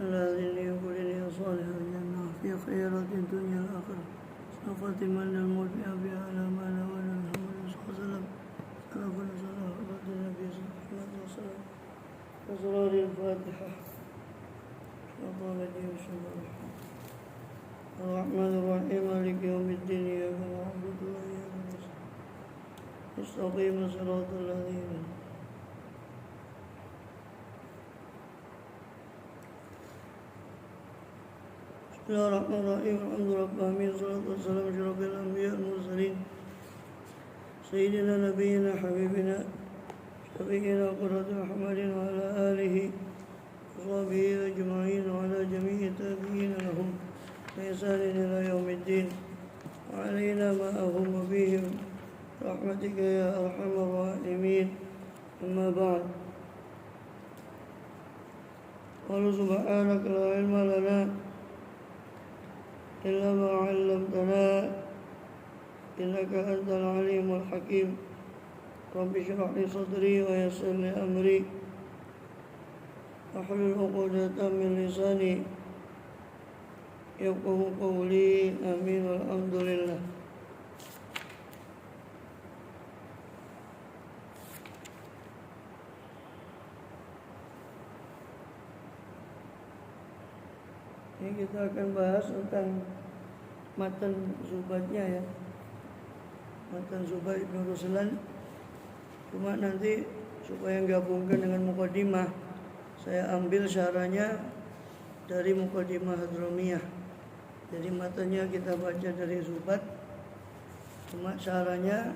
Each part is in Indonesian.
على ذني وكلني صالح الجنة في خيرات الدنيا الآخرة سوف من الموت بها على ما لا ولا محمد صلى الله عليه وسلم سلفنا صلاة النبي صلى الله عليه وسلم أسرار الفاتحة وقال جل وعلا الرحمن الرحيم مالك يوم الدين إياك نعبد وإياك نستعين استقيم صراط الذين بسم الله الرحمن الرحيم الحمد لله رب العالمين والصلاة والسلام على أشرف الأنبياء والمرسلين سيدنا نبينا حبيبنا شفيعنا قرة محمد وعلى آله وصحبه أجمعين وعلى جميع التابعين لهم بإحسان إلى يوم الدين وعلينا ما أهم بهم برحمتك يا أرحم الراحمين أما بعد قال سبحانك لا علم لنا إلا ما علمتنا إنك أنت العليم الحكيم رب اشرح لي صدري ويسر لي أمري واحلل عقدة من لساني يفقهوا قولي آمين والحمد لله. Ini kita akan bahas tentang matan Zubatnya ya, matan Zubat Ibn Ruslan. Cuma nanti supaya gabungkan dengan Muqaddimah, saya ambil syarahnya dari Muqaddimah Hadramiyah. Jadi matanya kita baca dari Zubat, cuma syarahnya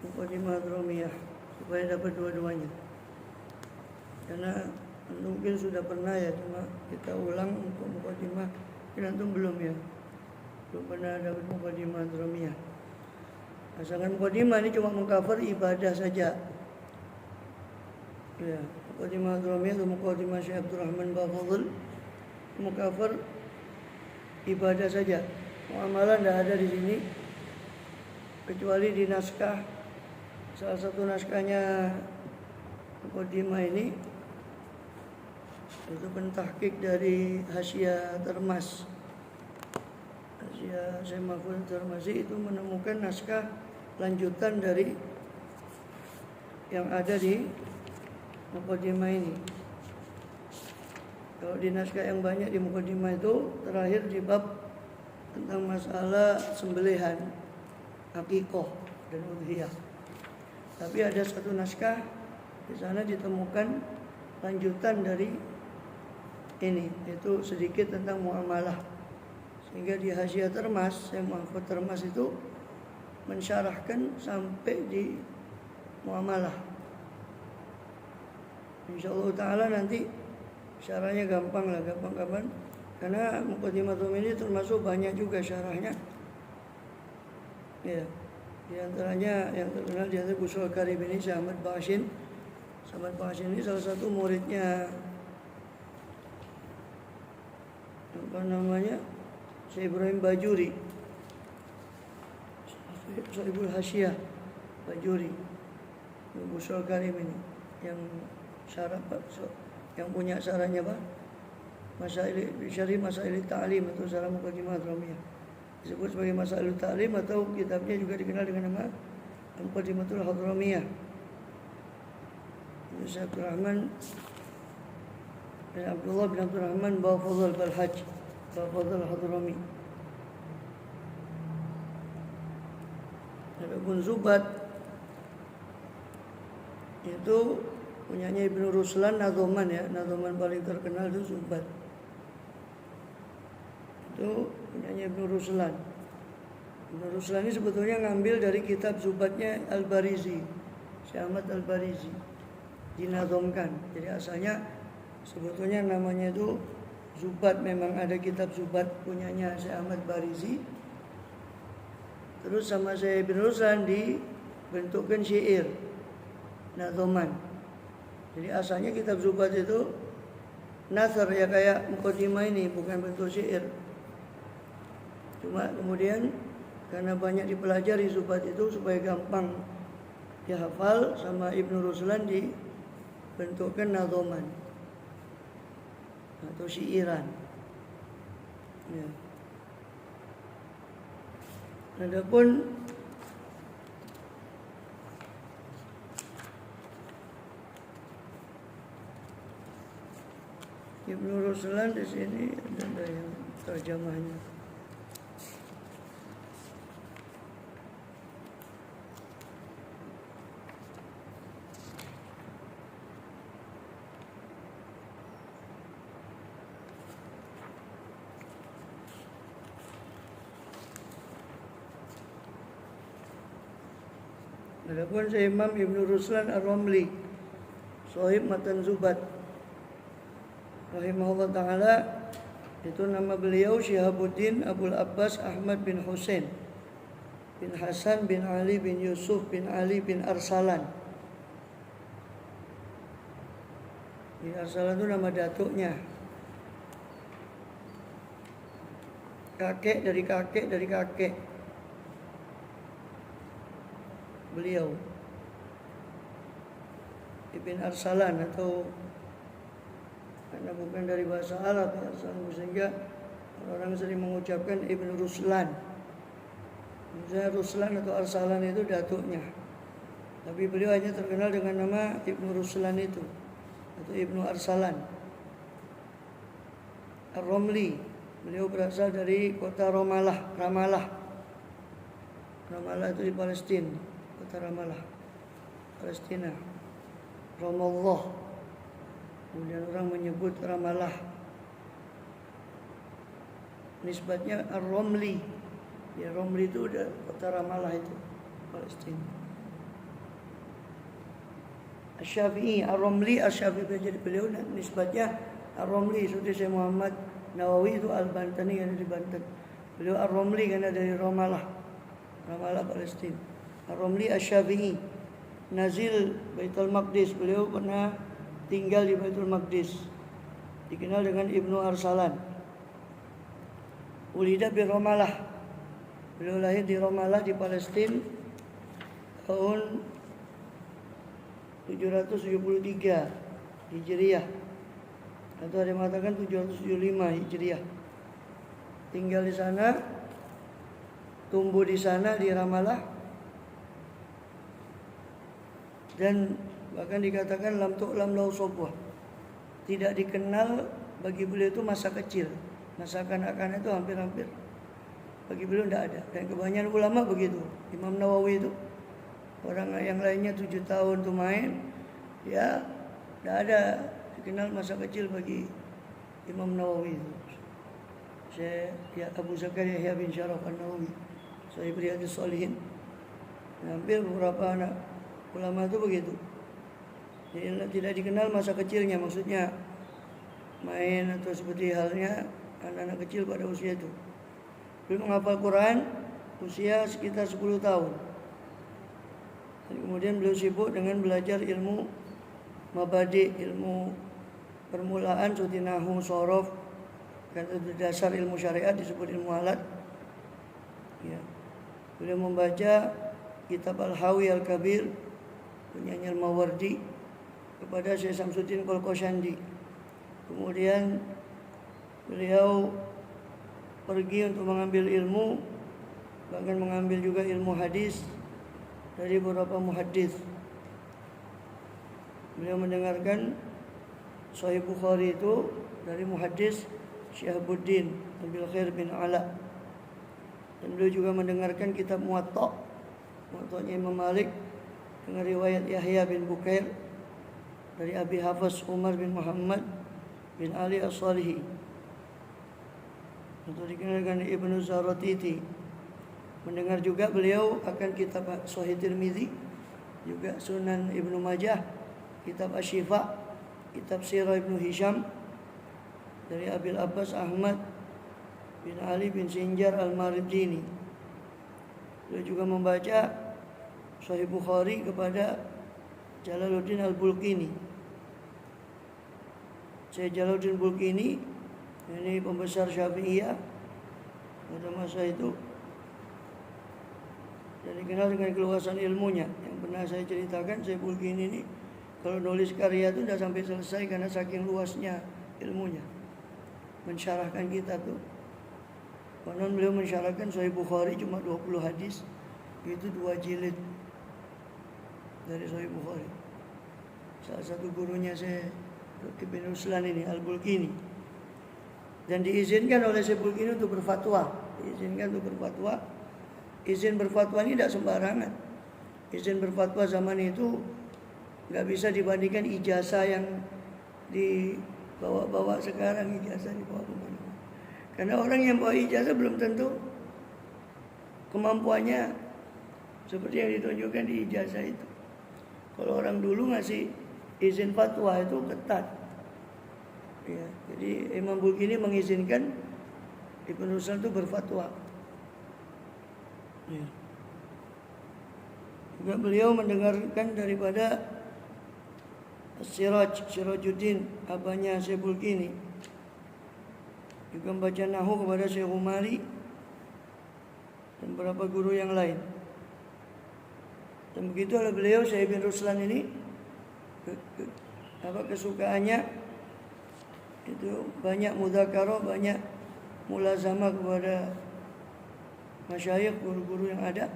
Muqaddimah Hadramiyah supaya dapat dua-duanya. Karena mungkin sudah pernah ya, cuma kita ulang untuk Muqaddimah. Mungkin antum belum ya, belum pernah dapat Muqaddimah Hadramiyah. Asalkan Muqaddimah ini cuma mengcover ibadah saja. Ya, Muqaddimah Hadramiyah atau Muqaddimah Syekh Abdul Rahman Bafadl mengcover ibadah saja. Muamalah tidak ada di sini kecuali di naskah. Salah satu naskahnya Muqaddimah ini itu pentahqiq dari Hasyiah Termas. Hasyiah Syekh Mahfuz Termasi itu menemukan naskah lanjutan dari yang ada di Muqaddimah ini. Kalau di naskah yang banyak di Muqaddimah itu terakhir di bab tentang masalah sembelihan, akikoh dan udhiyah. Tapi ada satu naskah di sana ditemukan lanjutan dari ini, yaitu sedikit tentang muamalah. Sehingga di Hasyiah Termas, yang Mahfuz Termas itu mensyarahkan sampai di muamalah. Insyaallah ta'ala nanti syarahnya gampang lah, gampang-gampang. Karena Muqaddimah ini termasuk banyak juga syarahnya. Ya, di antaranya yang terkenal di antara Busrul Karim ini Syekh Ahmad Ba'ashin. Ahmad Ba'ashin ini salah satu muridnya apa namanya, Syekh Ibrahim Bajuri, Sahibul Hasyiah Bajuri, Busrul Karim ini yang syarah yang punya syarahnya apa? Masail syarih Masail Ta'lim atau syarah Muqaddimah Hadramiyah. Disebut sebagai Masail Ta'lim atau kitabnya juga dikenal dengan nama Muqaddimatul Hadramiyah. Syekh Abdul Rahman bin Abdullah bin Abdul Rahman Bafadl Balhaj Bafadl Hadrami. Adapun Zubat itu punyanya Ibnu Ruslan, Nadhoman ya, Nadhoman paling terkenal itu Zubat. Itu punyanya Ibnu Ruslan. Ibnu Ruslan ini sebetulnya ngambil dari kitab Zubatnya Al-Barizi, Syekh Ahmad Al-Barizi, dinadhomkan. Jadi asalnya sebetulnya namanya itu Zubat, memang ada kitab Zubat punyanya Syekh Ahmad Barizi. Terus sama Syekh Ibnu Ruslan dibentukkan syair nadhoman. Jadi asalnya kitab Zubat itu nasar ya, kayak Muqaddimah ini, bukan bentuk syair. Cuma kemudian karena banyak dipelajari Zubat itu supaya gampang dihafal, sama Ibnu Ruslan dibentukkan nadhoman. atau syairan. Ya. Adapun Ibnu Ruslan di sini ada yang terjemahnya. Adapun Imam Ibnu Ruslan Ar-Ramli, Shahib Matan Zubat, rahimahullah ta'ala, itu nama beliau Syihabuddin Abul Abbas Ahmad bin Husain bin Hasan bin Ali bin Yusuf bin Ali bin Arsalan. Bin Arsalan itu nama datuknya, kakek dari kakek dari kakek beliau, Ibn Arsalan, atau karena bukan dari bahasa Arab ya, sehingga orang sering mengucapkan Ibn Ruslan. Misalnya Ruslan atau Arsalan itu datuknya, tapi beliau hanya terkenal dengan nama Ibn Ruslan itu, atau Ibnu Arsalan. Ar-Ramli, beliau berasal dari kota Ramallah. Ramallah itu di Palestina, kota Ramallah, Palestina. Ramallah, kemudian orang menyebut Ramallah, nisbatnya Ar-Ramli. Ya, Ramli itu udah kota Ramallah itu, Palestina. Asy-Syafi'i, Ar-Ramli, Asy-Syafi'i, jadi beliau nisbatnya Ar-Ramli. Seperti Syekh Muhammad Nawawi itu Al-Bantani, yang dari Banten. Beliau Ar-Ramli karena dari Ramallah, Palestina. Ar-Ramli Asy-Syafi'i, Nazil Baitul Maqdis, beliau pernah tinggal di Baitul Maqdis, dikenal dengan Ibnu Arsalan. Ulida bi Ramallah, beliau lahir di Ramallah di Palestina tahun 773 Hijriah, atau ada yang mengatakan 775 Hijriah. Tinggal di sana, tumbuh di sana di Ramallah, dan bahkan dikatakan lam tu'lam lahu sobwah, tidak dikenal bagi beliau itu masa kecil, masa kanak-kanak itu hampir-hampir bagi beliau tidak ada. Dan kebanyakan ulama begitu. Imam Nawawi itu, orang yang lainnya 7 tahun tuh main, ya tidak ada dikenal masa kecil bagi Imam Nawawi itu. Saya Abu Zakaria Yahya bin Syaraf An-Nawawi, Sahih Riyadhus Shalihin. Hampir beberapa anak ulama itu begitu. Jadi tidak dikenal masa kecilnya, maksudnya main atau seperti halnya anak-anak kecil pada usia itu. Beliau menghafal Quran usia sekitar 10 tahun. Dan kemudian beliau sibuk dengan belajar ilmu mabadi, ilmu permulaan seperti nahwu, shorof, dan dasar ilmu syariat disebut ilmu alat. Ya. Beliau membaca kitab Al-Hawi Al-Kabir penyanyi Al-Mawardi kepada Syekh Samsuddin Qalqashandi. Kemudian beliau pergi untuk mengambil ilmu, bahkan mengambil juga ilmu hadis dari beberapa muhaddits. Beliau mendengarkan Sahih Bukhari itu dari muhaddits Syihabuddin Abil Khair bin Ala. Dan beliau juga mendengarkan kitab Muwatta'nya Imam Malik dengan riwayat Yahya bin Bukair dari Abi Hafs Umar bin Muhammad bin Ali As-Salihi, untuk dikenal dengan Ibnu Zaratiti. Mendengar juga beliau akan kitab Sahih Tirmidzi, juga Sunan Ibnu Majah, kitab Asy-Syifa, kitab Sirah Ibnu Hisham dari Abil Abbas Ahmad bin Ali bin Sinjar Al-Maridini. Beliau juga membaca Sahih Bukhari kepada Jalaluddin Al-Bulqini. Syekh Jalaluddin Bulqini ini pembesar Syafi'iyah pada masa itu, dan dikenal dengan keluasan ilmunya. Yang pernah saya ceritakan, Syekh Bulqini ini kalau nulis karya itu tidak sampai selesai karena saking luasnya ilmunya. mensyarahkan kita tuh. Konon beliau mensyarahkan Sahih Bukhari cuma 20 hadis, itu 2 jilid dari Sahih Bukhari. Salah satu gurunya saya Ibn Ruslan ini, Al-Bulkini. Dan diizinkan oleh Syekh Bulkini untuk berfatwa. Diizinkan untuk berfatwa. Izin berfatwa ini tidak sembarangan. Izin berfatwa zaman itu nggak bisa dibandingkan ijazah yang dibawa-bawa sekarang. Ijazah dibawa kemana-mana. Karena orang yang bawa ijazah belum tentu kemampuannya seperti yang ditunjukkan di ijazah itu. Kalau orang dulu ngasih izin fatwa itu ketat. Ya, jadi Imam Bulkini mengizinkan Ibn Ruslan itu berfatwa. Ya. Juga beliau mendengarkan daripada Sirajuddin, abahnya Syekh Bulkini. Juga membaca Nahu kepada Syekh Umari dan beberapa guru yang lain. Dan begitu oleh beliau Syekh Ibn Ruslan ini kesukaannya itu banyak mudzakarah, banyak mulazamah kepada masyayikh, guru-guru yang ada,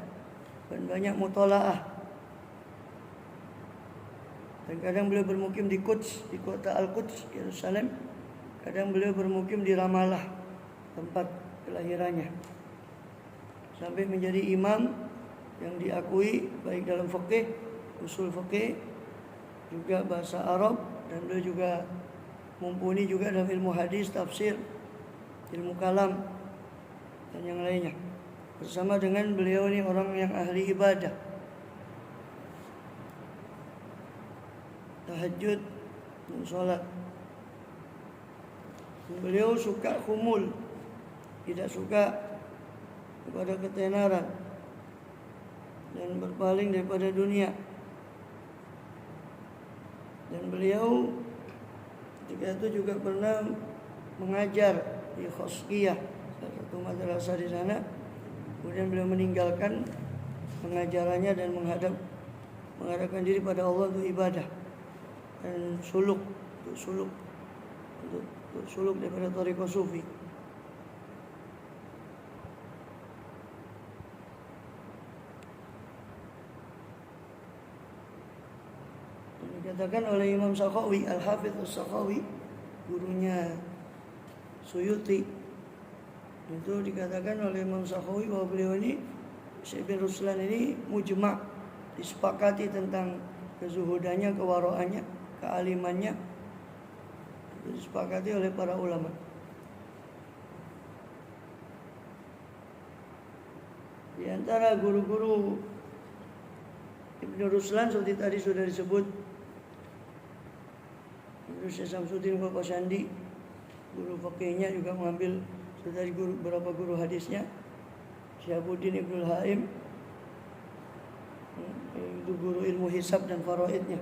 dan banyak mutalaah. Dan kadang beliau bermukim di Quds, di kota Al-Quds, Yerusalem. Kadang beliau bermukim di Ramallah, tempat kelahirannya. Sampai menjadi imam yang diakui baik dalam fikih, usul fikih, juga bahasa Arab, dan beliau juga mumpuni juga dalam ilmu hadis, tafsir, ilmu kalam, dan yang lainnya. Bersama dengan beliau ini orang yang ahli ibadah, tahajud dan sholat. Beliau suka khumul, tidak suka kepada ketenaran dan berpaling daripada dunia. Dan beliau ketika itu juga pernah mengajar di Khoskiyah, salah satu madrasah di sana. Kemudian beliau meninggalkan pengajarannya dan menghadapkan diri pada Allah untuk ibadah dan suluk daripada thariqah sufi. Dikatakan oleh Imam Sakhawi, Al-Hafidz As-Sakhawi, gurunya Suyuti, itu dikatakan oleh Imam Sakhawi bahwa beliau ini, Syekh bin Ruslan ini mujma', disepakati tentang kezuhudannya, kewaraannya, kealimannya, itu disepakati oleh para ulama. Di antara guru-guru Ibn Ruslan seperti tadi sudah disebut, Syekh Samsuddin Al-Qashandi, guru fakihnya juga mengambil dari beberapa guru hadisnya. Syihabuddin Ibnul Haim, itu guru ilmu hisab dan faraidnya.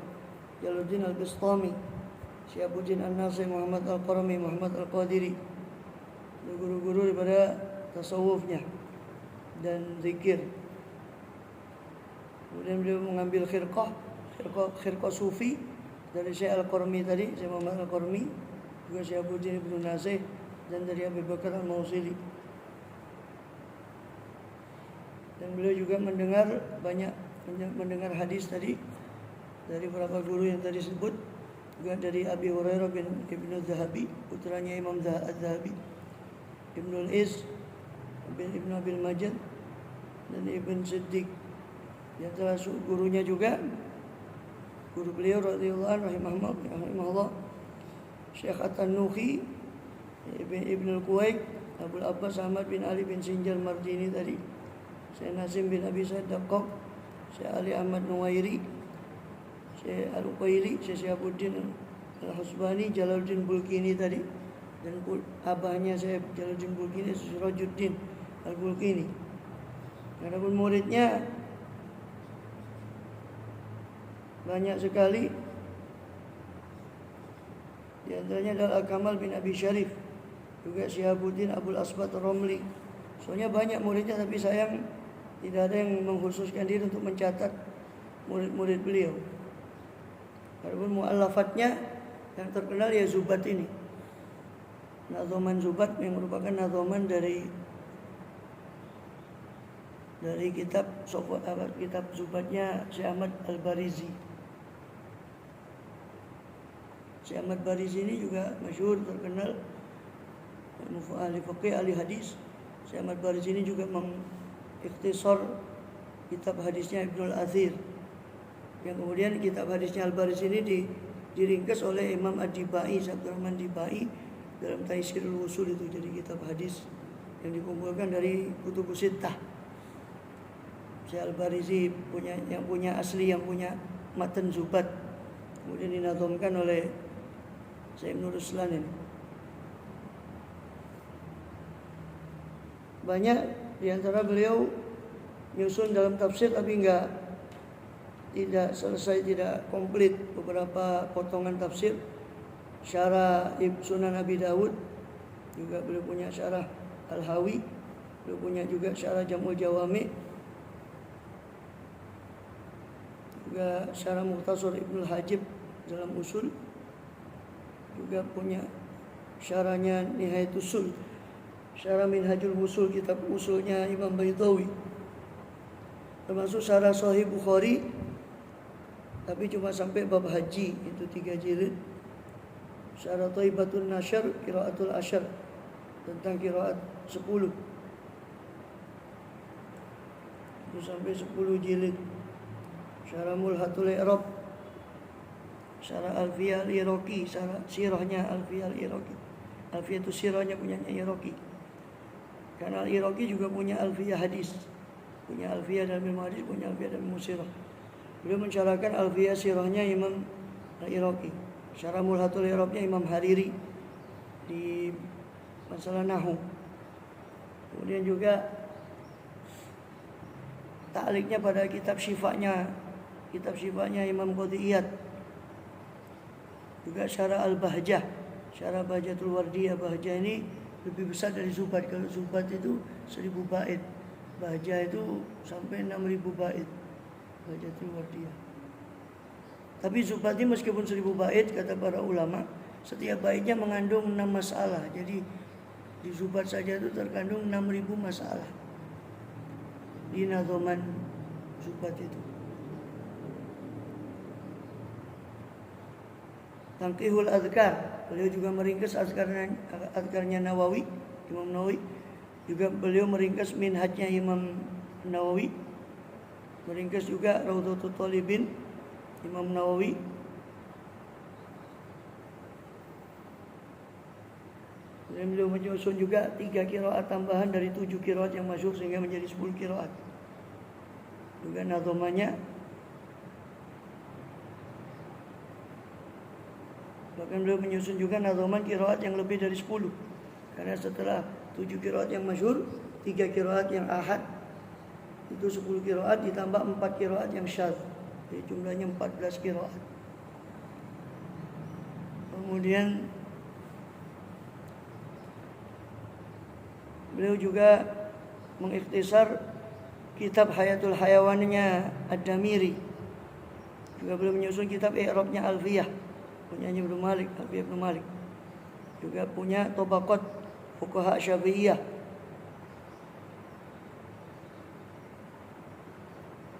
Jaluddin Al-Bistami, Syihabuddin An-Nasir, Muhammad Al-Qarami, Muhammad Al-Qadiri, itu guru-guru daripada tasawufnya dan zikir. Kemudian beliau mengambil khirqah sufi dari Syekh Al-Qarmi tadi, Syekh Muhammad Al-Qarmi, juga Syihabuddin Ibn Nasir, dan dari Abu Bakar Al-Mausili. Dan beliau juga mendengar hadis tadi dari beberapa guru yang tadi disebut, juga dari Abi Hurairah bin Ibnu Zahabi, putranya Imam Az-Zahabi, Ibnul Iz bin Ibn Abil Majid, dan Ibn Siddiq. Di antara gurunya juga, guru beliau radhiyallahu anhu rahimahullah, Syekh At-Tanuhi, Ibn Al-Quwaik, Abul Abbas Ahmad bin Ali bin Sinjar Mardini tadi, Syekh Nazim bin Abi Sa'id Daqqaq, Syekh Ali Ahmad Nuwairi, Syekh Al-Uqaili, Syekh Syihabuddin Al-Husbani, Jalaluddin Bulkini tadi, dan abahnya Syekh Jalaluddin Bulkini, Sirajuddin Al-Bulkini. Adapun muridnya banyak sekali. Di antaranya adalah Al-Kamal bin Abi Syarif, juga Syihabuddin Abul Asbat Romli. Soalnya banyak muridnya, tapi sayang tidak ada yang mengkhususkan diri untuk mencatat murid-murid beliau. Adapun mu'allafatnya yang terkenal ya Zubat ini. Nadhoman Zubat yang merupakan nadhoman dari kitab Zubatnya Syekh Ahmad Al-Barizi. Syekh Ahmad Barizi ini juga masyhur, terkenal ahli fiqih, ahli hadis. Syekh Ahmad Barizi ini juga mengikhtisar kitab hadisnya Ibnul Athir, yang kemudian kitab hadisnya Al-Barizi ini diringkas oleh Imam Ad-Dibai, Abdurrahman Dibai, dalam Taisirul Usul itu. Jadi kitab hadis yang dikumpulkan dari Kutubus Sittah. Syekh Al-Barizi yang punya asli, yang punya matan Zubat, kemudian dinazomkan oleh Syekh Ibnu Ruslan ini. Banyak diantara beliau nyusun dalam tafsir, tapi tidak selesai, tidak komplit beberapa potongan tafsir. Syarah Sunan Abi Dawud juga beliau punya, syarah Al-Hawi beliau punya, juga syarah Jam'ul Jawami, juga syarah Mukhtasar Ibnul Hajib dalam usul, juga punya syarahnya Nihayatus Usul, syarah Minhajul Usul, kitab usulnya Imam Baitawi, termasuk syarah Sahih Bukhari, tapi cuma sampai bab haji, itu 3 jilid. Syarah Thaibatun Nasyr, Qiraatul Asyr, tentang qiraat 10, itu sampai 10 jilid. Syarah Mulhatul I'rab, syarah Alfiyah Al-Iraqi, syarah sirahnya Alfiyah Al-Iraqi. Alfiyah itu sirahnya punyanya Iraqi. Karena Al-Iraqi juga punya Alfiyah hadis, punya Alfiyah dalam ilmu hadis, punya Alfiyah dalam ilmu sirah. Beliau mensyarahkan Alfiyah sirahnya Imam Al-Iraqi. Syarah Mulhatul I'rabnya Imam Hariri di masalah Nahu. Kemudian juga ta'liqnya pada kitab Syifanya Imam Qadiyat. Juga syarah Al-Bahjah, syarah Bahjatul Wardiyah. Bahjah ini lebih besar dari Zubat. Kalau Zubat itu 1000 bait, Bahjah itu sampai 6000 bait, Bahjatul Wardiyah. Tapi Zubat ini meskipun 1000 bait, kata para ulama, setiap baitnya mengandung 6 masalah. Jadi di Zubat saja itu terkandung 6000 masalah di nadhoman Zubat itu. Tangqihul Adhkar, beliau juga meringkas azkarnya Nawawi, Imam Nawawi. Juga beliau meringkas minhajnya Imam Nawawi. Meringkas juga Raudhatul Talibin Imam Nawawi. Dan beliau menyusun juga 3 qiraat tambahan dari 7 qiraat yang masyhur, sehingga menjadi 10 qiraat. Juga nadhomannya. Bahkan beliau menyusun juga nadhoman qiraat yang lebih dari 10. Karena setelah 7 qiraat yang masyhur, 3 qiraat yang ahad, itu 10 qiraat ditambah 4 qiraat yang syadz. Jadi jumlahnya 14 qiraat. Kemudian beliau juga mengikhtisar kitab Hayatul Hayawannya Ad-Damiri. Juga beliau menyusun kitab I'rabnya Alfiyah, punyanya Ibnu Malik, Alfiyah Ibnu Malik. Juga punya Tabaqat Fuqaha Syafi'iyah.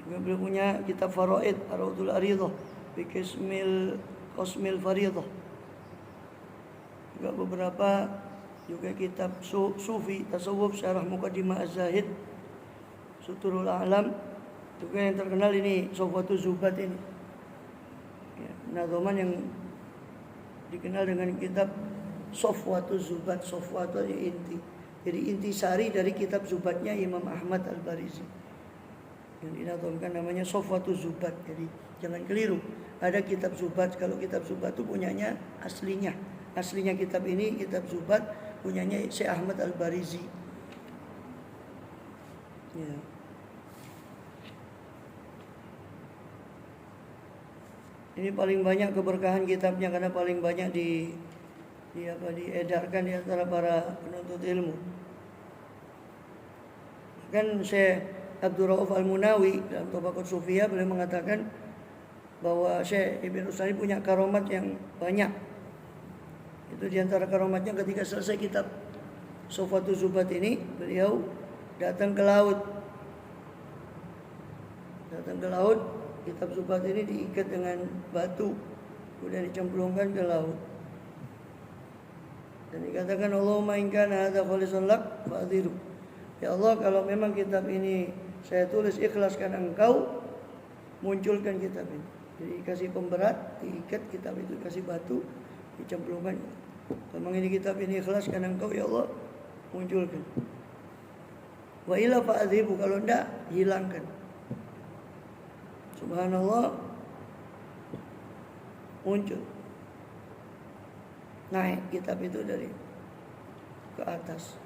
Juga beliau punya kitab Faraid, Ar-Raudhul Aridah, fi Qasmil Faridah. Juga beberapa, juga kitab Sufi, Tasawuf, Syarah Muqaddimah Az-Zahid, Suturul A'lam. Juga yang terkenal ini Safwatul Zubat ini, ya, nadhoman yang dikenal dengan kitab Safwatul Zubat. Safwatul inti, jadi intisari dari kitab Zubatnya Imam Ahmad Al-Barizi, yang dinadhomkan namanya Safwatul Zubat. Jadi jangan keliru, ada kitab Zubat. Kalau kitab Zubat itu punyanya aslinya kitab ini, kitab Zubat punyanya Syekh Ahmad Al-Barizi. Ya. Ini paling banyak keberkahan kitabnya, karena paling banyak diedarkan di antara para penuntut ilmu. Kan Syekh Abdul Rauf Al-Munawi dalam Tabaqat Sufiyah beliau mengatakan bahwa Syekh Ibn Ruslan punya karomat yang banyak. Itu diantara karamatnya ketika selesai kitab Sofatul Zubat ini, beliau datang ke laut. Kitab Zubat ini diikat dengan batu, kemudian dicemplungkan ke laut. Dan dikatakan, Allahumma in kana hadza khalisan lak fa'dhiru. Ya Allah, kalau memang kitab ini saya tulis ikhlas karena Engkau, munculkan kitab ini. Jadi kasih pemberat, diikat kitab itu, kasih batu, dicemplungkan. Kalau memang ini kitab ini ikhlas karena Engkau, ya Allah, munculkan. Wa illa fa'dhibu, kalau enggak, hilangkan. Subhanallah, muncul, naik kitab itu dari ke atas.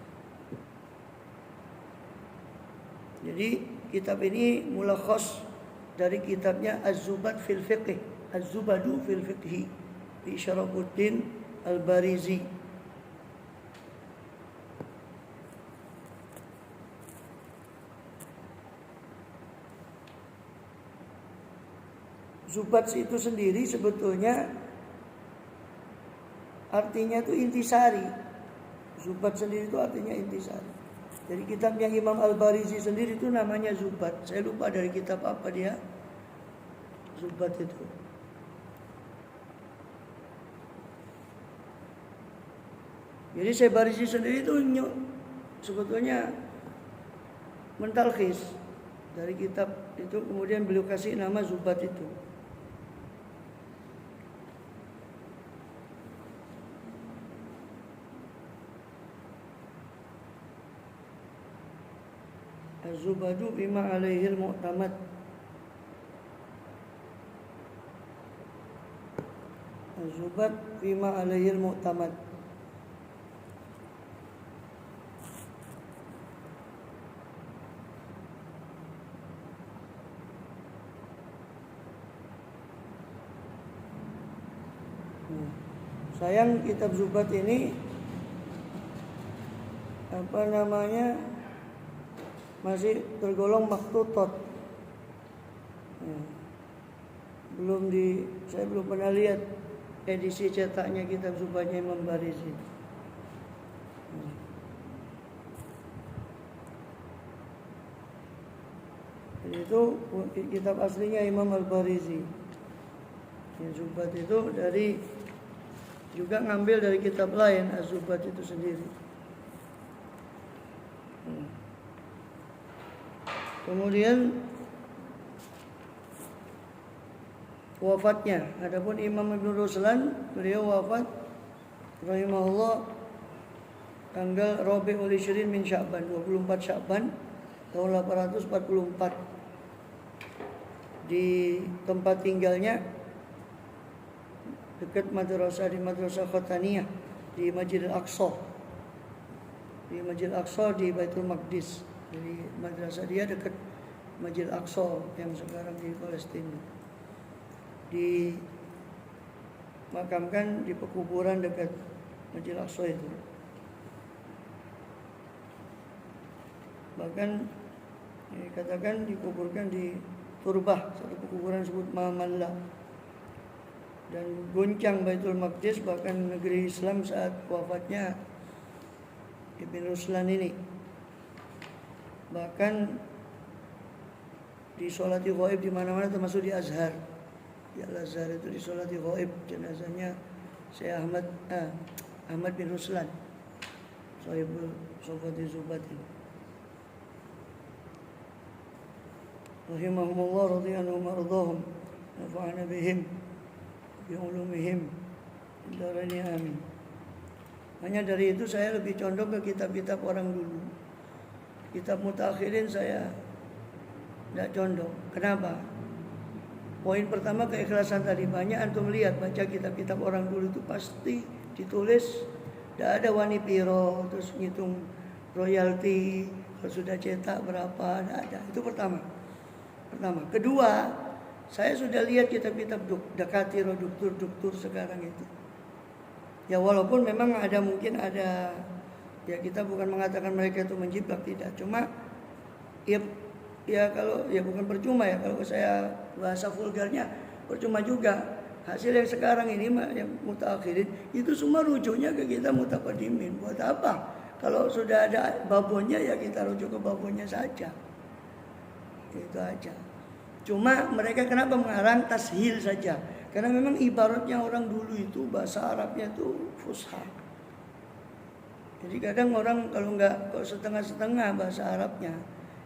Jadi kitab ini mulakhas dari kitabnya Az-Zubad fil Fiqh, Az-Zubadu fil Fiqh di Syarafuddin Al-Barizi. Zubat itu sendiri sebetulnya artinya itu intisari. Zubat sendiri itu artinya intisari. Dari kitabnya Imam Al-Barizi sendiri itu namanya Zubat. Saya lupa dari kitab apa dia Zubat itu. Jadi Syekh Barizi sendiri itu sebetulnya mentalkhis dari kitab itu, kemudian beliau kasih nama Zubat itu. Az-Zubadu bima alaihil mu'tamad. Az-Zubad bima alaihil mu'tamad. Sayang kitab Zubat ini masih tergolong maktutot. Saya belum pernah lihat edisi cetaknya kitab Zubatnya Imam Barizi. Jadi itu kitab aslinya Imam Al-Barizi. Yang Zubat itu juga ngambil dari kitab lain, Az-Zubat itu sendiri. Kemudian wafatnya. Adapun Imam Ibn Ruslan, beliau wafat rahimahullah tanggal Rabiul Ishrin min Sya'ban, 24 Sya'ban tahun 844. Di tempat tinggalnya dekat madrasah, di Madrasah Khataniyah di Masjidil Aqsa. Di Masjidil Aqsa di Baitul Maqdis. Jadi madrasah dia dekat Masjidil Aqsa yang sekarang di Palestina. Dimakamkan di pekuburan dekat Masjidil Aqsa itu. Bahkan dikatakan dikuburkan di Turbah, satu pekuburan disebut Mamalla. Dan goncang Baitul Maqdis, bahkan negeri Islam saat wafatnya Ibn Ruslan ini. Bahkan disolati ghaib di mana-mana, termasuk di Azhar. Di Al-Azhar itu disolati ghaib jenazahnya Syekh Ahmad bin Ruslan, Sahibul Sofatul Zubat ini. Rahimahumullah radhiyallahu mardhahum, nafa'ana bihim bi ulumihim darani amin. Hanya dari itu saya lebih condong ke kitab-kitab orang dulu. Kitab mutakhirin saya tidak condong. Kenapa? Poin pertama keikhlasan tadi. Banyak antum lihat baca kitab-kitab orang dulu itu pasti ditulis tidak ada wani piro, terus ngitung royalti, kalau sudah cetak berapa, tidak ada. Itu pertama. Kedua, saya sudah lihat kitab-kitab Dakatiro, doktur sekarang itu. Ya walaupun memang mungkin ada, ya kita bukan mengatakan mereka itu menjiplak, tidak. Cuma ya kalau ya bukan percuma ya, kalau saya bahasa vulgarnya percuma juga. hasil yang sekarang ini yang mutaakhirin itu semua rujuknya ke kita mutaqaddimin. Buat apa? Kalau sudah ada babonnya ya kita rujuk ke babonnya saja. Itu aja. Cuma mereka kenapa mengarang tashil saja? Karena memang ibaratnya orang dulu itu bahasa Arabnya itu fusha. Jadi kadang orang kalau setengah-setengah bahasa Arabnya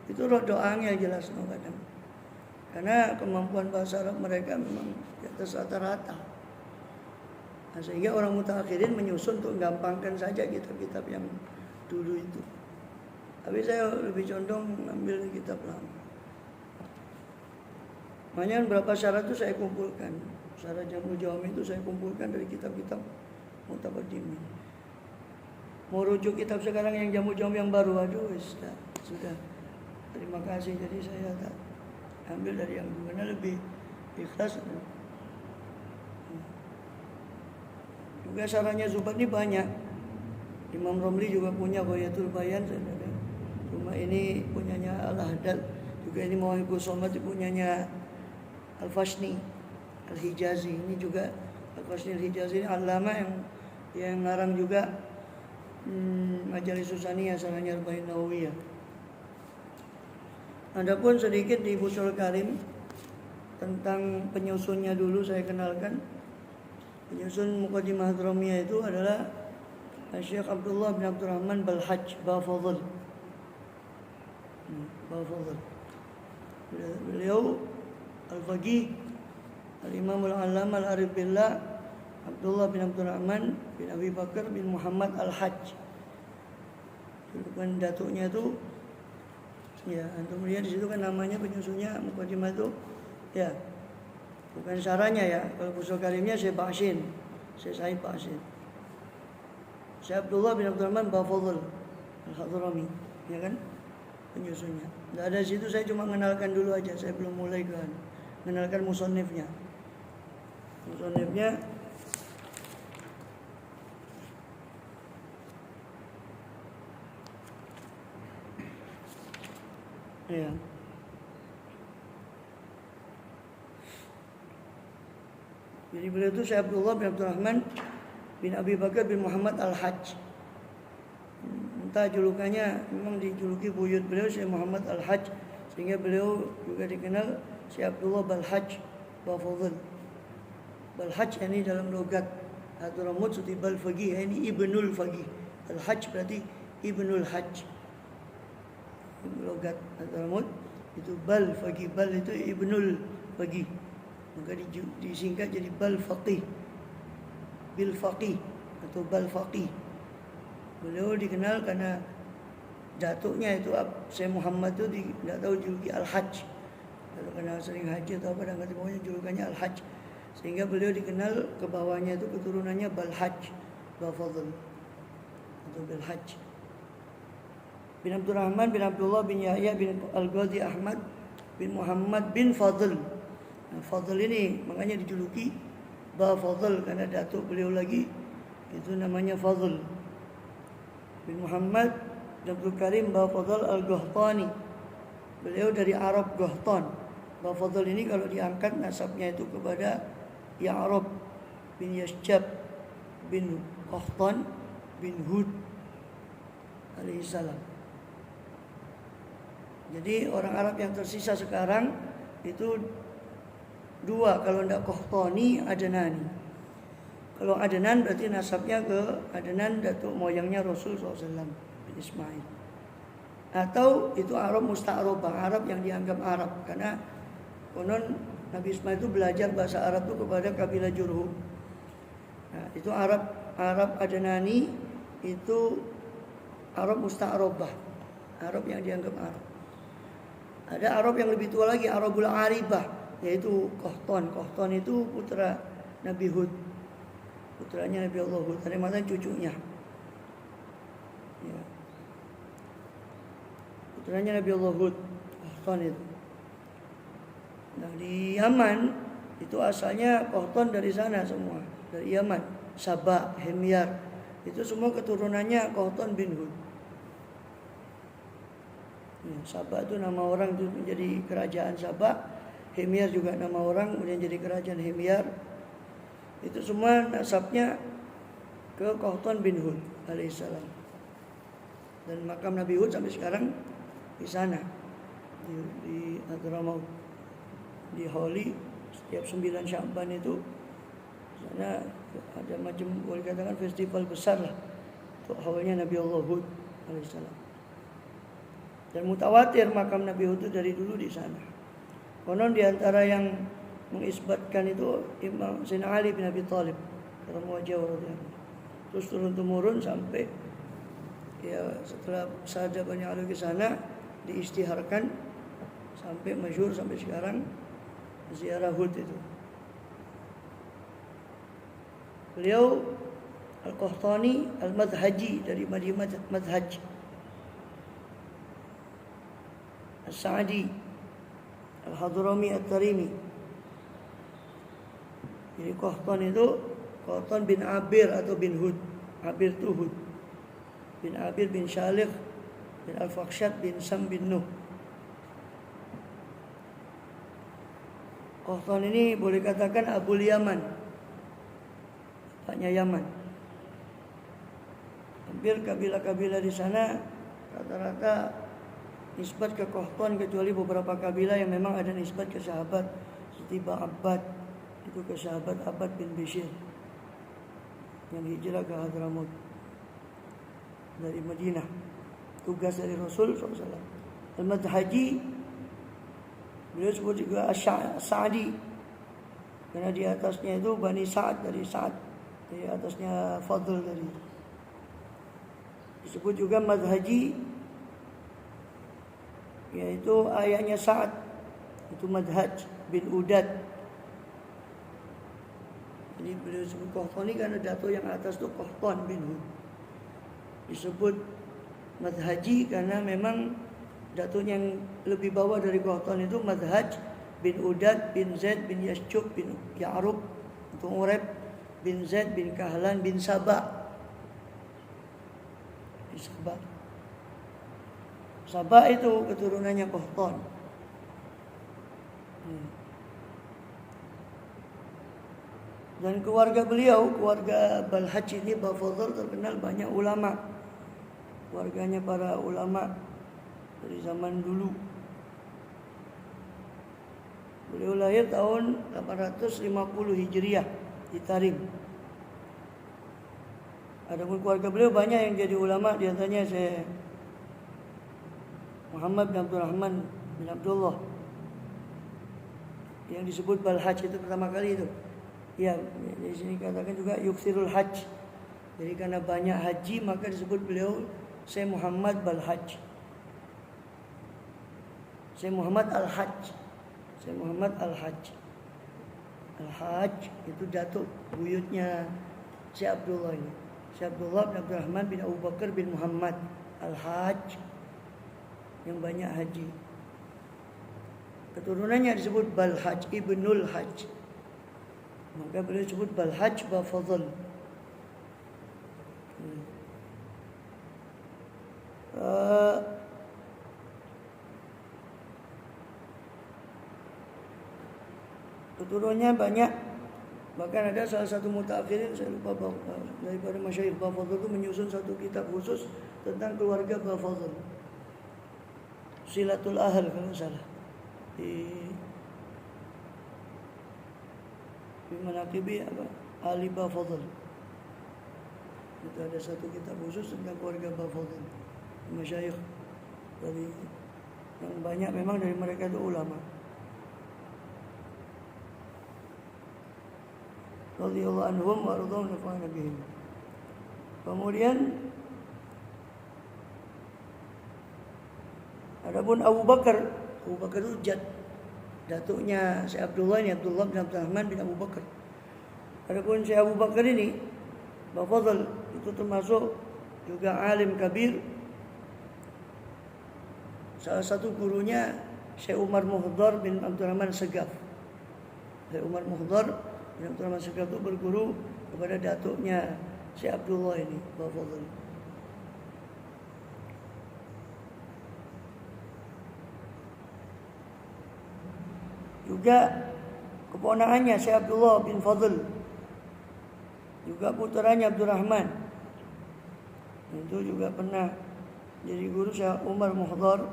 itu rodo angel jelas kadang. Karena kemampuan bahasa Arab mereka memang di atas rata-rata. Nah, sehingga orang mutaakhirin menyusun untuk gampangkan saja kitab-kitab yang dulu itu. Tapi saya lebih condong ambil kitab lama. Makanya berapa syarat itu saya kumpulkan. Syarat jamu jawami itu saya kumpulkan dari kitab-kitab mutaqaddimin. Mau rujuk kitab sekarang yang jamu jawami yang baru, aduh sudah. Terima kasih, jadi saya tak ambil dari yang dulu karena lebih ikhlas. Juga sarannya Zubat ini banyak. Imam Romli juga punya Ghayatul Bayan, saudara. Cuma ini punyanya Al-Haddad. Juga ini Mawahibus Somad punyanya Al-Fashni Al-Hijazi. Ini juga Al-Fashni Al-Hijazi ini alama yang ngarang juga Majalis Susaniyah sarannya Arba'in Nawawiyah. Adapun sedikit di Fusul Karim tentang penyusunnya dulu saya kenalkan. Penyusun Muqaddimah Hadramiyah itu adalah Syekh Abdullah bin Abdurrahman Balhaj Bafadl. Beliau Al-Faqih Al-Imam Al-Allamah Al-Arif Billah Abdullah bin Abdurrahman bin Abi Bakar bin Muhammad Al-Hajj. Bukan datuknya itu ya, antum lihat di situ kan namanya penyusunnya Muqaddimah itu ya. Bukan syarahnya ya. Kalau Fusul Karimnya Syekh Ba'sin, Syekh Said Ba'sin. Syekh Abdullah bin Abdurrahman Bafadl Al-Hadrami, ya kan? Penyusunnya. Tidak ada di situ, saya cuma mengenalkan dulu aja. Saya belum mulai kan mengenalkan musannifnya. Musannifnya ya. Jadi beliau itu Syekh Abdullah bin Abdurrahman bin Abi Bakar bin Muhammad Al-Hajj. Entah julukannya, memang dijuluki buyut beliau Syekh Muhammad Al-Hajj, sehingga beliau juga dikenal Syekh Abdullah Balhajj Bafadl. Balhajj ini dalam logat Hadramut seperti Balfaqih, ini Ibnul Faqih. Al-Hajj berarti Ibnul Hajj. Logat Hadramut itu Balfaqih, Bal itu Ibnul Faqih. Maka disingkat jadi Balfaqih, Bilfaqih atau Balfaqih. Beliau dikenal karena datuknya itu Syekh Muhammad itu tidak tahu juluki Al-Hajj. Kalau karena sering haji atau apa, dan pokoknya julukannya Al-Hajj. Sehingga beliau dikenal ke bawahnya itu keturunannya Balhajj Bafadl atau Balhajj. Bin Abdurrahman bin Abdullah bin Yahya bin Al-Ghadi Ahmad bin Muhammad bin Fadl. Nah, Fadl ini makanya dijuluki Bafadl karena datuk beliau lagi itu namanya Fadl bin Muhammad bin Abdul Karim Bafadl Al-Ghahtani. Beliau dari Arab Ghahtan. Bafadl ini kalau diangkat nasabnya itu kepada Ya'rab bin Yasjab bin Qahtan bin Hud alaihissalam. Jadi orang Arab yang tersisa sekarang itu dua, kalau tidak Qahtani, Adnani. Kalau Adnan berarti nasabnya ke Adnan, datuk moyangnya Rasul SAW bin Ismail. Atau itu Arab musta'rabah, Arab yang dianggap Arab, karena konon Nabi Ismail itu belajar bahasa Arab itu kepada kabilah Jurhum. Nah, itu Arab Adnani itu Arab musta'rabah, Arab yang dianggap Arab. Ada Arab yang lebih tua lagi, Arabul Aribah, yaitu Qahtan. Qahtan itu putra Nabi Hud, putranya Nabi Allah Hud, ada matan cucunya. Ya. Putranya Nabi Allah Hud, Qahtan itu. Nah di Yaman itu asalnya Qahtan dari sana semua, dari Yaman, Sabah, Himyar, itu semua keturunannya Qahtan bin Hud. Ya, Sabah itu nama orang itu menjadi kerajaan Sabah. Himyar juga nama orang kemudian jadi kerajaan Himyar. Itu semua nasabnya ke Qahtan bin Hud alaihissalam. Dan makam Nabi Hud sampai sekarang di sana, di Hadramaut, di Holi. Setiap 9 Sya'ban itu sana ada macam, boleh katakan festival besar lah untuk haulnya Nabi Allah Hud alaihissalam. Dan mutawatir makam Nabi Hud itu dari dulu di sana. Konon di antara yang mengisbatkan itu Imam Sayyidina Ali bin Abi Thalib radhiyallahu anhu. Terus turun-temurun sampai ya setelah sahabat Bani Ali ke sana diistiharkan sampai masyhur sampai sekarang ziarah Hud itu. Beliau Al-Qahtani Al-Madhaji dari Madhaj, As-Sa'di, Al-Hadrami At-Tarimi. Jadi Qahtan itu Qahtan bin Abir atau bin Hud. Abir itu Hud. Bin Abir bin Shalih bin Al-Faqshad bin Sam bin Nuh. Qahtan ini boleh katakan Abul Yaman, bapaknya Yaman. Hampir kabilah-kabilah di sana rata-rata nisbat ke Qahtan, kecuali beberapa kabilah yang memang ada nisbat ke sahabat seperti Ba'abbad, itu ke sahabat Abbad bin Bishr yang hijrah ke Hadramaut dari Madinah, tugas dari Rasul SAW. Al-Madhaji beliau sebut juga As-Sa'di karena di atasnya itu Bani Sa'ad, dari Sa'ad, di atasnya Fadl dari. Disebut juga Madhaji, yaitu ayahnya Sa'ad, itu Madhaj bin Udad. Jadi beliau sebut Qahtani karena datuk yang atas itu Qahtan bin Hud. Disebut Madhaji karena memang datuk yang lebih bawah dari Qahtan itu Madhaj bin Udad bin Zaid bin Yashub bin Ya'rub, itu Ureb bin Zaid bin Kahlan bin Sabah. Sabah itu keturunannya Qahtan. Dan keluarga beliau, keluarga Balhaj ini, Bafadhal, terkenal banyak ulama. Keluarganya para ulama dari zaman dulu. Beliau lahir tahun 850 Hijriah di Tarim. Adapun keluarga beliau banyak yang jadi ulama, di antaranya Syekh Muhammad bin Abdurrahman bin Abdullah yang disebut Balhaj itu pertama kali itu. Ya, di sini katakan juga yuksirul hajj. Jadi karena banyak haji maka disebut beliau Syekh Muhammad Balhaj. Syekh Muhammad Al-Hajj. Syekh Muhammad Al-Hajj. Al-Hajj itu datuk buyutnya Syekh Abdullah ini. Syekh Abdullah bin Abdurrahman bin Abu Bakar bin Muhammad Al-Hajj yang banyak haji. Keturunannya disebut Balhaj, Ibnul Hajj. Maka beliau disebut Balhaj Bafadhal. Keturunannya banyak. Bahkan ada salah satu mutaakhirin, saya lupa daripada masyayikh Bafadhal itu menyusun satu kitab khusus tentang keluarga Bafadhal. Silatul Ahl kalau salah. Di Manaqibi apa? Ali Bafadhal. Itu ada satu kitab khusus tentang keluarga Bafadhal. Masyayikh dari yang banyak memang dari mereka itu ulama. Radhiyallahu anhum wa radhiyallahu nafa'ana bihim. Kemudian adapun Abu Bakar itu datuknya Syekh Abdullah ini, Abdullah bin Abdurrahman bin Abu Bakar. Adapun Syekh Abu Bakar ini Bafadhal itu termasuk juga alim kabir. Salah satu gurunya Syekh Umar Muhdar bin Abdurrahman Segaf. Syekh Umar Muhdar bin Abdurrahman Segaf itu berguru kepada datuknya Syekh Abdullah ini, Bafadhal. Juga keponakannya Syekh Abdullah bin Fadl juga putranya Abdurrahman. Itu juga pernah jadi guru Syekh Umar Muhdar,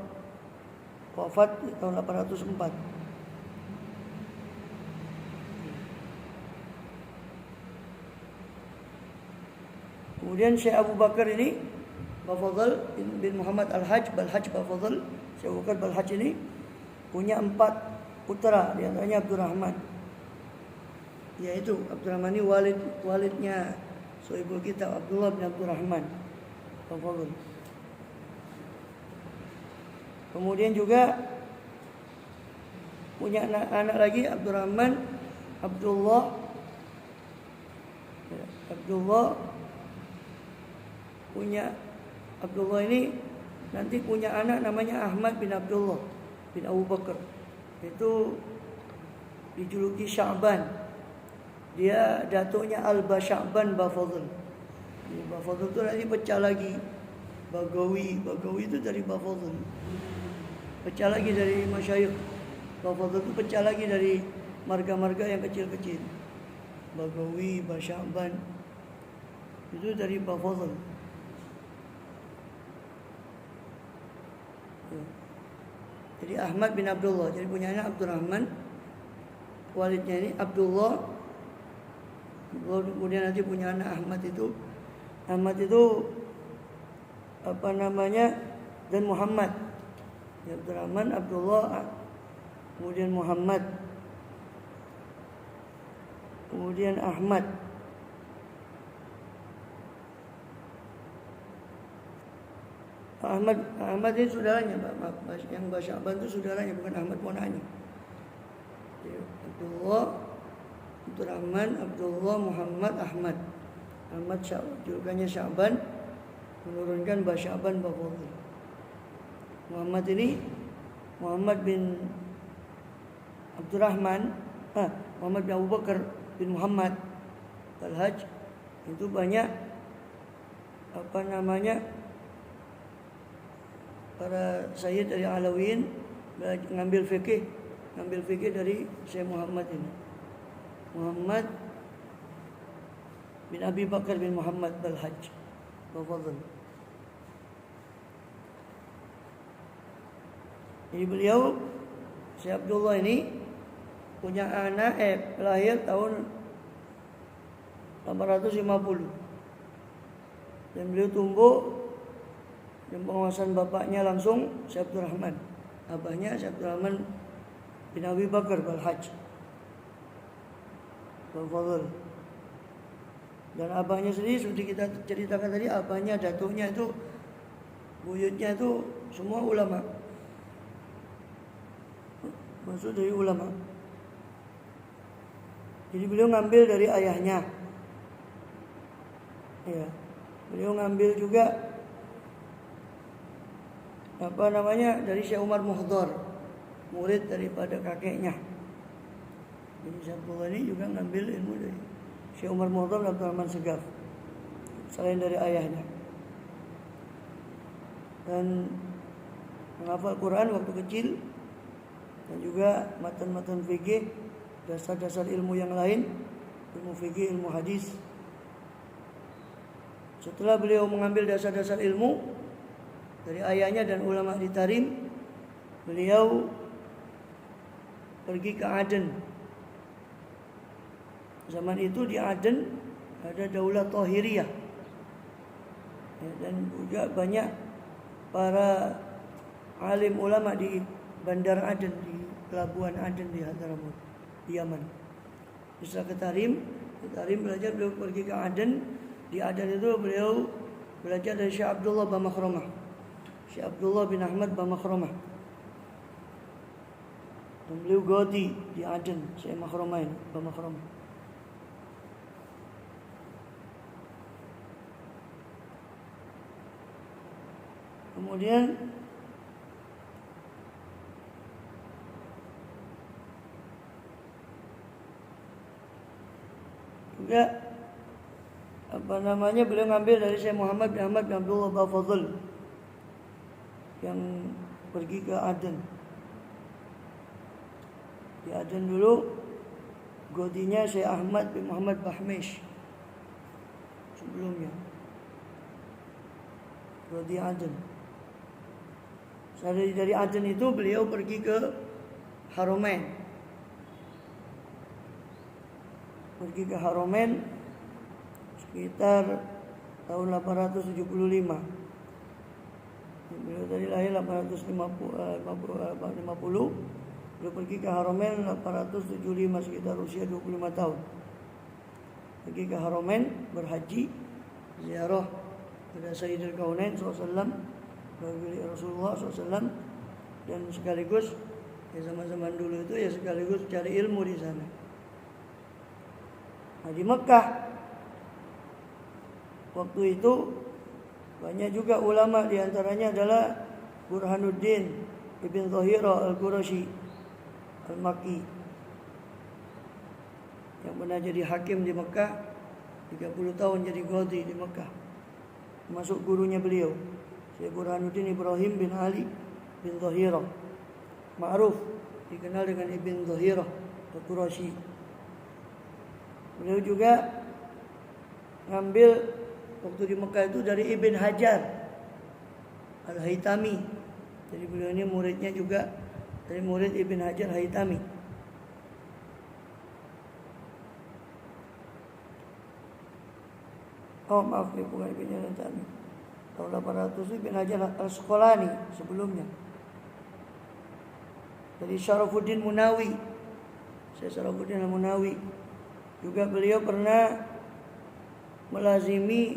wafat di tahun 804. Kemudian Syekh Abu Bakar ini Bafadl bin Muhammad Al-Hajj Balhajj Bafadl, Syekh Abu Bakar Balhajj ini punya 4 putra, di antaranya Abdurrahman. Yaitu Abdurrahman ini walidnya Sohibul Kitab Abdullah bin Abdurrahman Bafadl. Kemudian juga punya anak lagi Abdurrahman Abdullah punya Abdullah ini nanti punya anak namanya Ahmad bin Abdullah bin Abu Bakar. Itu dijuluki Sya'ban. Dia datuknya Alba Sya'ban Bafadl. Bafadl itu nanti pecah lagi. Bagawi itu dari Bafadl. Pecah lagi dari masyayikh. Bafadl itu pecah lagi dari marga-marga yang kecil-kecil. Bagawi, Basya'ban. Itu dari Bafadl. Jadi Ahmad bin Abdullah. Jadi punya anak Abdurrahman. Walidnya ini Abdullah. Kemudian nanti punya anak Ahmad itu apa namanya? Dan Muhammad. Ya, Abdurrahman, Abdullah, kemudian Muhammad, kemudian Ahmad. Ahmad ini saudaranya, yang Basya'ban itu saudaranya, bukan Ahmad ponaknya. Abdurrahman, Abdullah, Muhammad, Ahmad. Ahmad julukannya Sya'ban, menurunkan Basya'ban Bafadl. Muhammad ini Muhammad bin Abdurrahman, Muhammad bin Abu Bakar bin Muhammad Al-Hajj. Itu banyak apa namanya, para sayyid dari Alawiyin ngambil fikih dari Syekh Muhammad ini. Muhammad bin Abi Bakar bin Muhammad Al-Hajj Bafadl. Jadi beliau Syekh Abdullah ini punya anak lahir tahun 850. Dan beliau tumbuh dan pengawasan bapaknya langsung Syekh Abdurrahman. Abahnya Syekh Abdurrahman bin Abi Bakar Al-Hajj Bafadl. Dan abahnya sendiri sudah kita ceritakan tadi, abahnya, datuknya itu, buyutnya itu semua ulama. Maksud dari ulama. Jadi beliau ngambil dari ayahnya. Ya. Beliau ngambil juga apa namanya, dari Syekh Umar Muhdar, murid daripada kakeknya. Jadi Syekh Abdullah ini juga ngambil ilmu dari Syekh Umar Muhdar dan Abdurrahman Segaf, selain dari ayahnya. Dan menghafal Quran waktu kecil, dan juga matan-matan fikih, dasar-dasar ilmu yang lain, ilmu fikih, ilmu hadis. Setelah beliau mengambil dasar-dasar ilmu dari ayahnya dan ulama di Tarim, beliau pergi ke Aden. Zaman itu di Aden ada Daulah Tahiriyah, ya, dan juga banyak para alim ulama di Bandar Aden, di Pelabuhan Aden di Hadramut, di Yaman. Bisa ke Tarim, belajar, beliau pergi ke Aden. Di Aden itu beliau belajar dari Syekh Abdullah Bamakhromah, Syekh Abdullah bin Ahmad Bamakhromah. Dan beliau gadi di Aden, Syekh Makhromah ini, Bamakhromah. Kemudian juga apa namanya, beliau ngambil dari Syekh Muhammad bin Ahmad bin Abdullah Bafadl yang pergi ke Aden. Di Aden dulu godinya Syekh Ahmad bin Muhammad Bahmish. sebelumnya. Qadhi Aden. Dari Aden itu beliau pergi ke Haramain. Pergi ke Haramain sekitar tahun 875. Beliau tadi lahir 850. Beliau pergi ke Haramain 875, sekitar usia 25 tahun. Pergi ke Haramain berhaji, ziarah pada Sayyidul Kaunain SAW, Rasulullah SAW, dan sekaligus zaman-zaman dulu itu sekaligus cari ilmu di sana. Nah, di Mekah waktu itu banyak juga ulama, diantaranya adalah Burhanuddin Ibn Zahirah Al-Qurashi Al-Makki yang pernah jadi hakim di Mekah 30 tahun, jadi qadhi di Mekah, masuk gurunya beliau Syekh Burhanuddin Ibrahim bin Ali bin Zahirah, ma'ruf dikenal dengan Ibn Zahirah Al-Qurashi. Beliau juga ngambil waktu di Mekah itu dari Ibn Hajar Al-Haytami. Jadi beliau ini muridnya juga dari murid Ibn Hajar Haytami. Oh maaf, bukan Ibn Hajar Haytami. Tahun 800 Ibn Hajar Al-Asqalani sebelumnya. Dari Syarafuddin Munawi, Syekh Syarafuddin Al-Munawi. Juga beliau pernah melazimi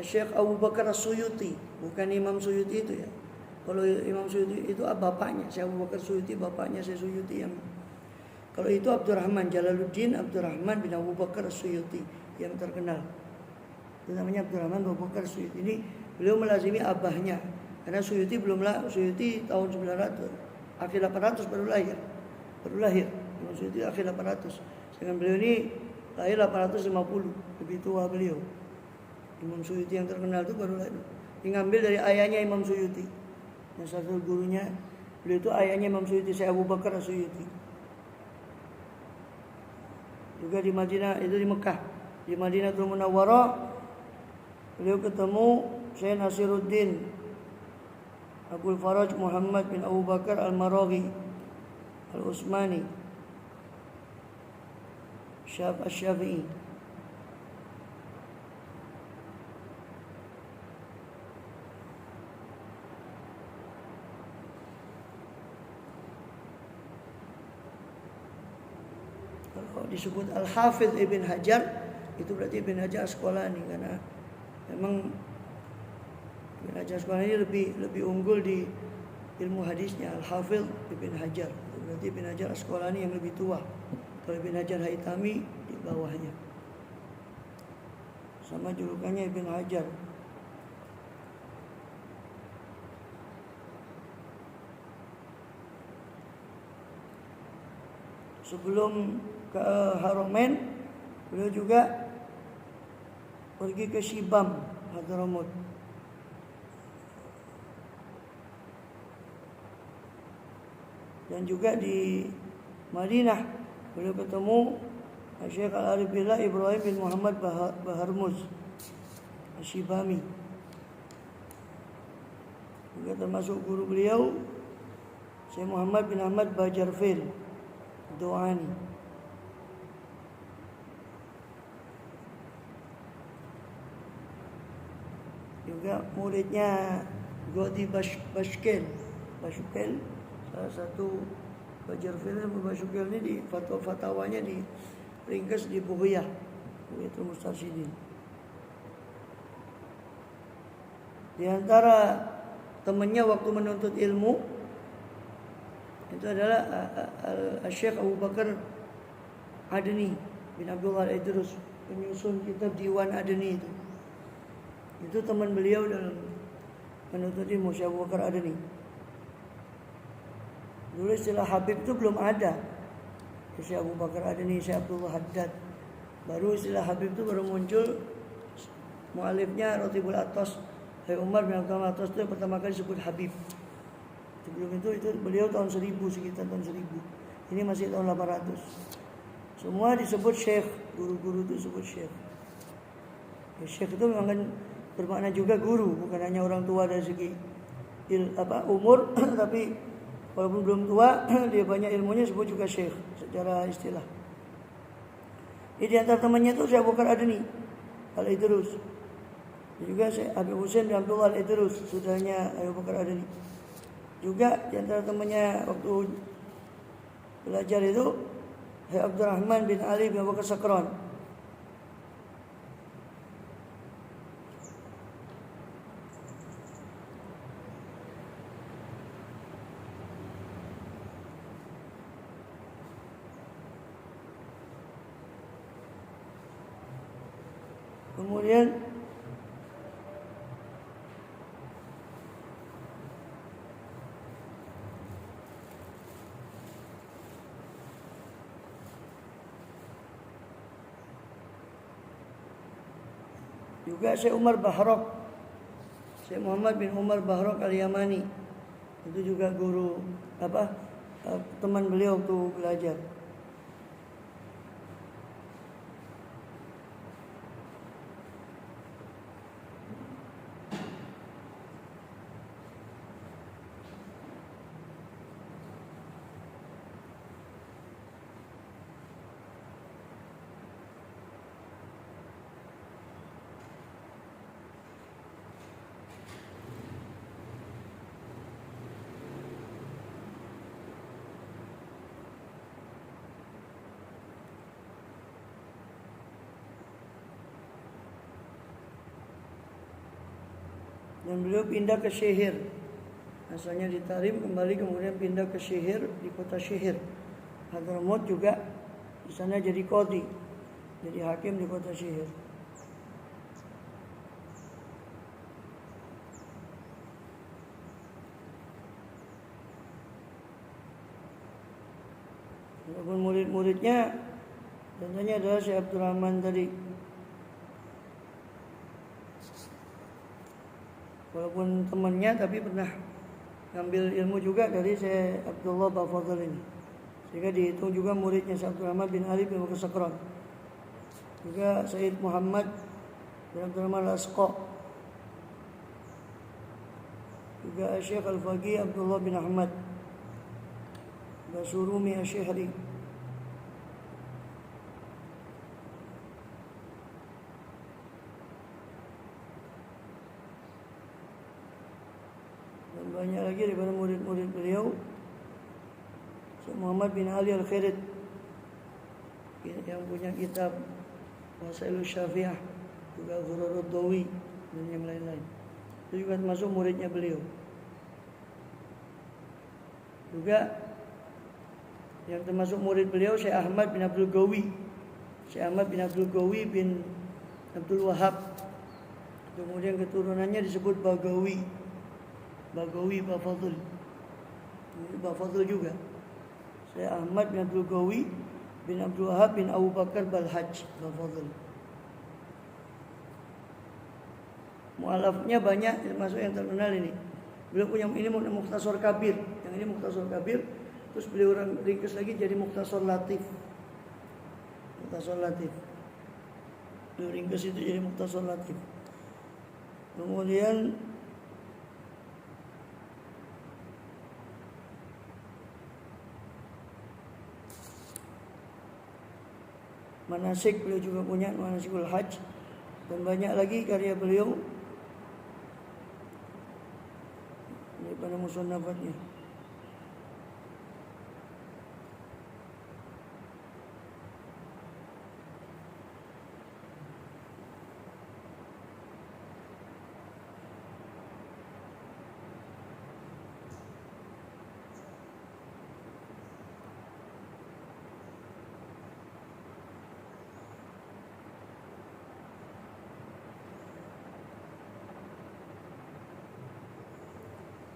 Syekh Abu Bakar As-Suyuti, bukan Imam Suyuti itu ya. Kalau Imam Suyuti itu bapaknya, Syekh Abu Bakar Suyuti bapaknya Syekh Suyuti yang. Kalau itu Abdurrahman Jalaluddin Abdurrahman bin Abu Bakar As-Suyuti yang terkenal. Itu namanya Abdurrahman Abu Bakar As-Suyuti. Ini beliau melazimi abahnya. Karena Suyuti Suyuti tahun 900, akhir 800 baru lahir. Imam Suyuti akhir 800. Sedangkan beliau ini lahir 850, lebih tua beliau. Imam Suyuti yang terkenal itu baru lahir. Diambil dari ayahnya Imam Suyuti. Yang satu gurunya beliau itu ayahnya Imam Suyuti, Syekh Abu Bakar As-Suyuti. Juga di Madinah, itu di Mekah. Di Madinatul Munawwarah beliau ketemu Syekh Nasiruddin Abdul Faraj Muhammad bin Abu Bakar Al-Maraghi Al-Usmani Asy-Syafi'i. Kalau disebut Al-Hafidh Ibn Hajar, itu berarti Ibn Hajar Asqalani, karena memang Ibn Hajar Asqalani lebih unggul di ilmu hadisnya. Al-Hafidh Ibn Hajar, berarti Ibn Hajar Asqalani yang lebih tua. Kalau Ibn Hajar Haytami di bawahnya. Sama julukannya Ibn Hajar. Sebelum ke Haramain, beliau juga pergi ke Shibam, Hadramaut. Dan juga di Madinah beliau ketemu Syekh Al-Arif Billah Ibrahim bin Muhammad Baharmuz Asyibami. Juga termasuk guru beliau Syekh Muhammad bin Ahmad Bajarfil Doani. Juga muridnya Qadhi Bashkel, salah satu Bajarfil ini di fatwanya di ringkas di Bughiyah, Bughyatul Mustarsyidin. Di antara temannya waktu menuntut ilmu itu adalah Syekh Abu Bakar Adni bin Abdullah Al-Idrus, penyusun kitab Diwan Adni itu. Itu teman beliau dalam menuntut ilmu, Syekh Abu Bakar Adni. Dulu istilah Habib itu belum ada. Syekh Abu Bakar Adni, Syekh Abdullah Haddad. Baru istilah Habib itu baru muncul. Mu'alifnya Ratibul Atas, Syekh Umar bin Abdul Atas itu pertama kali disebut Habib. Sebelum itu beliau tahun 1000, sekitar tahun 1000. Ini masih tahun 800. Semua disebut Syekh, guru-guru itu disebut Syekh. Ya, syekh itu memang kan bermakna juga guru, bukan hanya orang tua dari segi umur, tapi walaupun belum tua dia banyak ilmunya, sebut juga syekh secara istilah. Di antara temannya itu Syekh Abu Bakar Adni Al-Idrus, juga Syekh Habib Husain bin Abdullah Al-Idrus, saudaranya Abu Bakar Adni. Juga di antara temannya waktu belajar itu Syekh Abdurrahman bin Ali bin Abu Bakar Sakran. Kemudian juga Syekh Umar Bahrok, Syekh Muhammad bin Umar Bahrok Al-Yamani, itu juga guru teman beliau waktu belajar. Dan beliau pindah ke Syihir. Asalnya di Tarim, kembali kemudian pindah ke Syihir, di kota Syihir. Hadramaut juga di sana jadi qadhi, jadi hakim di kota Syihir. Walaupun murid-muridnya tentunya adalah Syekh Abdurrahman tadi. Walaupun temannya, tapi pernah ngambil ilmu juga dari Syekh Abdullah Bafadhal ini. Sehingga dihitung juga muridnya Syekh Abdurrahman bin Ali bin Bakar Sakran. Juga Sayyid Muhammad bin Abdurrahman Al-Asqa. Juga Syekh Al-Faqih Abdullah bin Ahmad Basurumi Asy-Syihri. Banyak lagi daripada murid-murid beliau, Syekh Muhammad bin Ali Al-Khirid yang punya kitab Wasailus Syafi'ah, juga Ghururud Dawi dan yang lain-lain. Itu juga termasuk muridnya beliau. Juga yang termasuk murid beliau Syekh Ahmad bin Abdul Ghawi. Syekh Ahmad bin Abdul Ghawi bin Abdul Wahab. Kemudian keturunannya disebut Bagawi Bafadhal. Ini Bafadhal juga. Syekh Ahmad bin Abdul Ghawi bin Abdul Wahab bin Abu Bakar Balhaj Bafadhal. Mu'alafnya banyak, termasuk yang terkenal ini. Beliau punya ini Mukhtasar Kabir. Yang ini Mukhtasar Kabir. Terus beliau ringkas lagi jadi Mukhtasar Latif. Mukhtasar Latif. Beliau ringkas itu jadi Mukhtasar Latif. Kemudian manasik beliau juga punya, manasikul hajj, dan banyak lagi karya beliau daripada musannafatnya.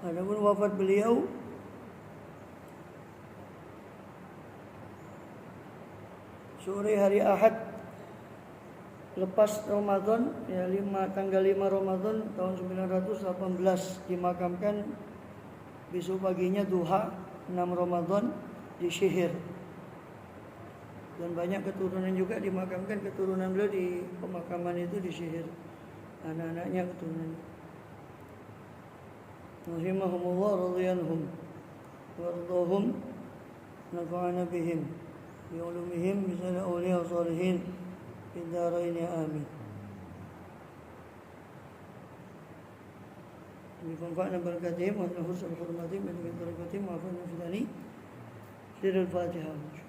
Adapun wafat beliau sore hari Ahad lepas Ramadan, ya tanggal 5 Ramadan tahun 918 dimakamkan. Besok paginya duha 6 Ramadan di Syihir. Dan banyak keturunan juga dimakamkan, keturunan beliau di pemakaman itu di Sihir, anak-anaknya keturunan. Rahimahumullah radhiyanhum wardahum nafa'ana bihim bi ulumihim misal awliya salihin fid darain amin. بفنفعنا بركاتهم وأن حسن حرماتهم من بركاتهم وعفونا في ذلك سر الفاتحة.